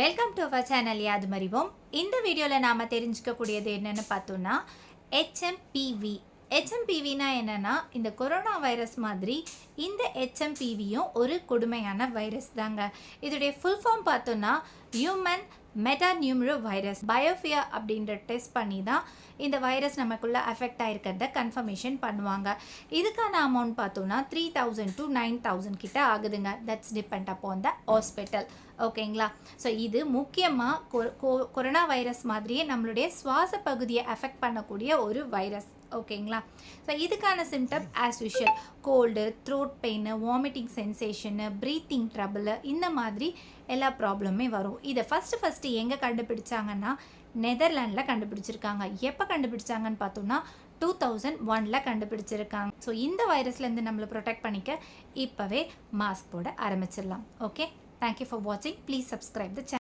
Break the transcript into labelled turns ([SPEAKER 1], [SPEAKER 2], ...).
[SPEAKER 1] Welcome to our channel யாதுமறிவோம். இந்த வீடியோவில் நாம் தெரிஞ்சுக்கக்கூடியது என்னென்னு பார்த்தோன்னா HMPV. HMPVனா என்னென்னா இந்த கொரோனா வைரஸ் மாதிரி இந்த HMPVயும் ஒரு கொடுமையான வைரஸ் தாங்க. இதோடைய ஃபுல் ஃபார்ம் பார்த்தோன்னா ஹியூமன் மெட்டாநியூமரோ வைரஸ். பயோஃபியா அப்படின்ற டெஸ்ட் பண்ணி தான் இந்த வைரஸ் நமக்குள்ளே அஃபெக்ட் ஆகிருக்கிறத கன்ஃபர்மேஷன் பண்ணுவாங்க. இதுக்கான அமௌண்ட் பார்த்தோன்னா 3000 to 9000 கிட்ட ஆகுதுங்க. That's depend upon the hospital. ஓகேங்களா? ஸோ இது முக்கியமாக கொரோனா வைரஸ் மாதிரியே நம்மளுடைய சுவாச பகுதியை அஃபெக்ட் பண்ணக்கூடிய ஒரு வைரஸ். ஓகேங்களா? ஸோ இதுக்கான symptom as usual cold, throat pain, vomiting sensation, breathing trouble, இந்த மாதிரி எல்லா ப்ராப்ளமே வரும். இதை ஃபஸ்ட்டு எங்கே கண்டுபிடிச்சாங்கன்னா நெதர்லாண்டில் கண்டுபிடிச்சிருக்காங்க. எப்போ கண்டுபிடிச்சாங்கன்னு பார்த்தோன்னா 2001 கண்டுபிடிச்சிருக்காங்க. ஸோ இந்த வைரஸ்லேருந்து நம்மளை ப்ரொடெக்ட் பண்ணிக்க இப்போவே மாஸ்க் போட ஆரம்பிச்சிடலாம். ஓகே, தேங்க்யூ ஃபார் வாட்சிங். Please subscribe the channel.